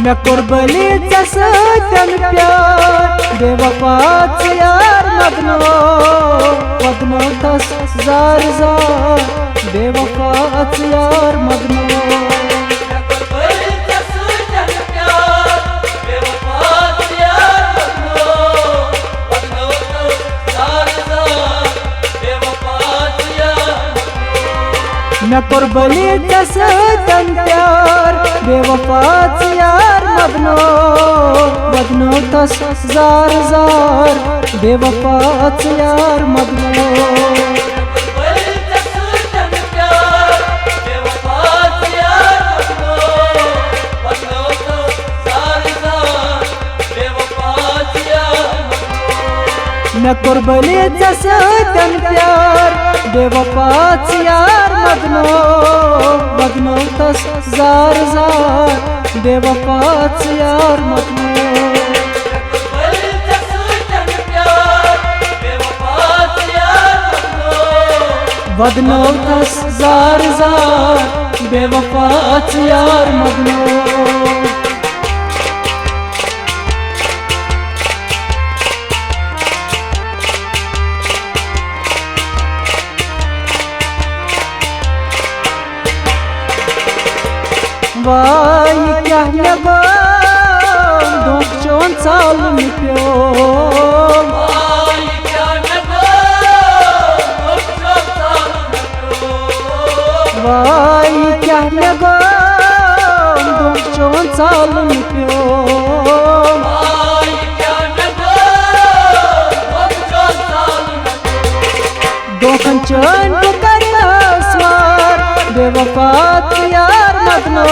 मैं कुर्बली सतन प्यार बेवफाच यार मदनो मदनो तस जार जार बेवफाच यार मदनो मैं कुर्बली सतन प्यार बेवफाच यार मदनो मदनो तस जार जार बेवफाच यार मदनो मैं कुर्बली सतन प्यार बेवफाच यार मदनो मदनो तस जार जार बेवफाच यार मदनो मदनो तस जार जार बेवफाच यार मदनो वाई क्या लगा दुख चोन साल में प्यो वाई क्या लगा दुख चोन साल में प्यो दोखन चोन करना स्वार बेवफात यार मदनो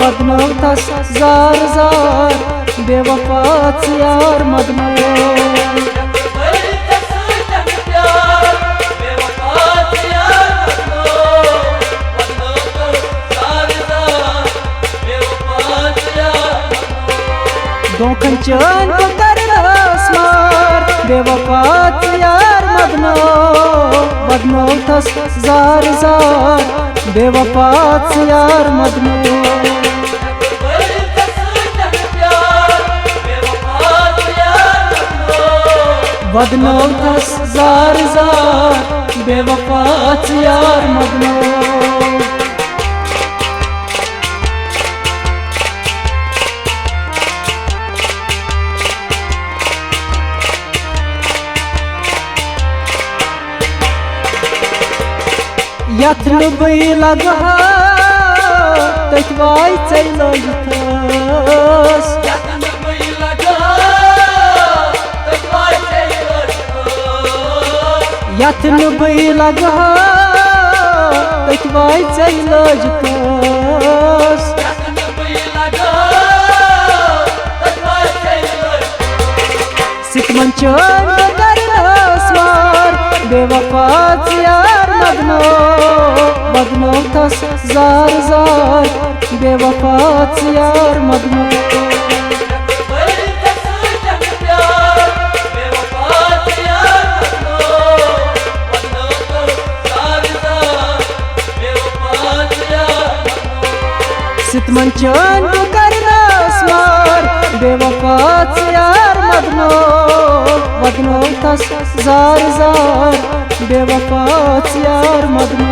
मदनो तस जार जार बेवफाच यार मदनो दोखन चैन को करना स्मार बेवफाच यार मदनो मदनो तस जार जार बेवफाच यार मदनो मदनो तस जार जार बेवफाच यार मदनो यथन बई लगा तकवाई चलो यथस यथन बई लगा तकवाई चलो यथस सिकमन चोन करना स्वार बेवफाच यार मदनो मदनो तस जार जार बेवफाच यार मदनो सितमन चैन को करना स्वार बेवफाच यार मदनो मदनो तस जार जार बेवफाच यार मदनो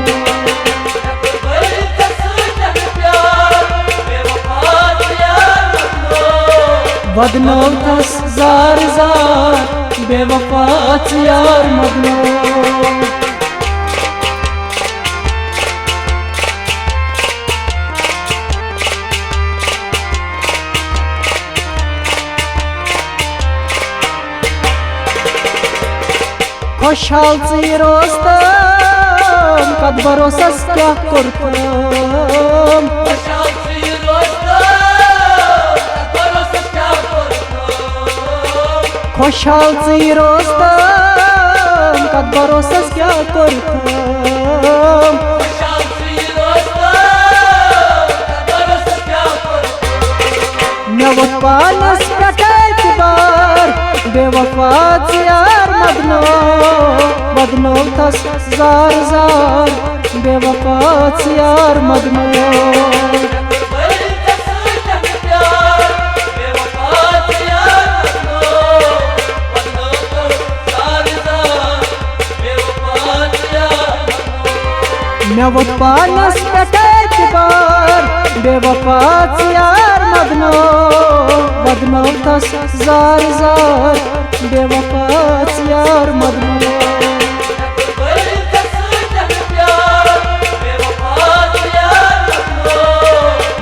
मदनो तस जार जार बेवफाच यार मदनो खुशहाल रोस्तम कद भरोसस क्या कुर्तम खुशहाल रोस्तम कद भरोसस क्या कुर्तम नवत पानस कटाई बार बेवफाच यार मदनो मदनो तस जार जार बेवफाच यार मदनो पानस पेट एतबार बेवफा यार मदनो बदनो तस जार जार बेवफा यार मदनो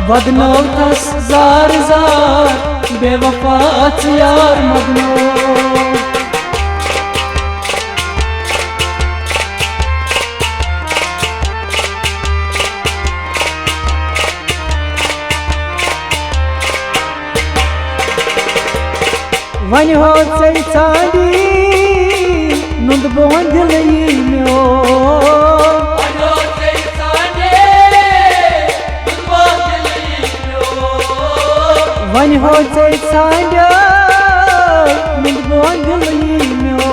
बदनो तस जार जार बेवफा यार मदनो वन हो चांदी नुंद बोन दिल म्यो वन हो चांदी नुंद बोन दिल म्यो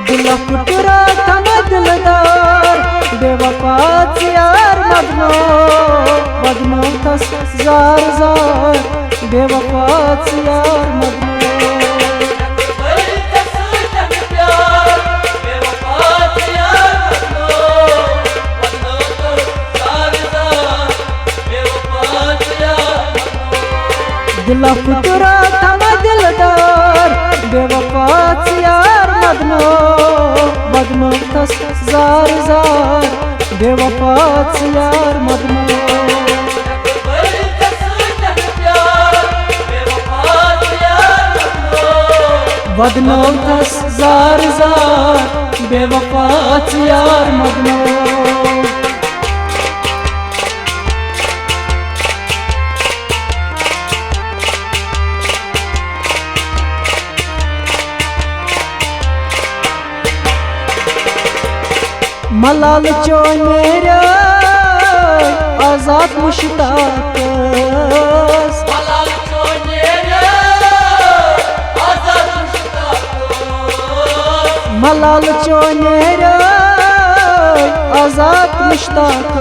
दिल टुकड़ा तम दिलदार बेवफा यार मदनो बदनो तस जार जार बेवफा यार मदनो दिल टुकड़ा तम दिलदार बेवफा यार मदनो बदनो तस जार जार बेवफा यार मदनो बदनो तस जार जार बेवफा यार मदनो मलाल चो मेरा आजाद मुश्ताक मलाल चो मेरा आजाद मुश्ताक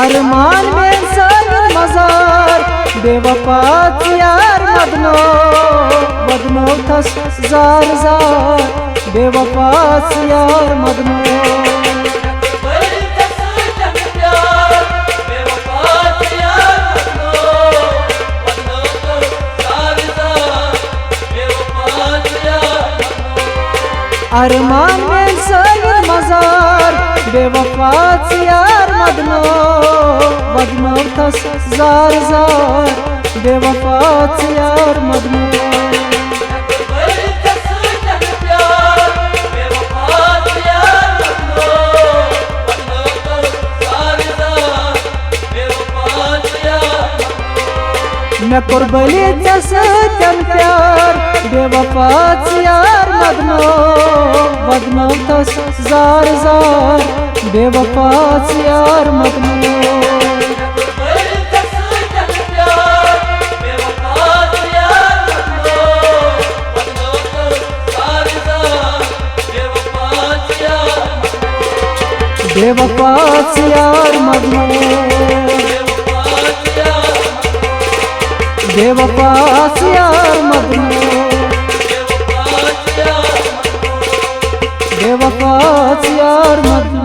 अरमान में सन मजार बेवफा यार मदनो बदनो तस जार जार बेवफा यार मदनो अरमान में सैर मजार बेवफा यार मदनो बदनो तस जार जार बेवफा यार मदनो मैं कुर्बली जसम प्यार बेवफा यार मदनो बदनो तस जार जार बेवफा यार मदनो बेवफा यार मदनो बेवफा यार मदनो बेवफा यार मदनो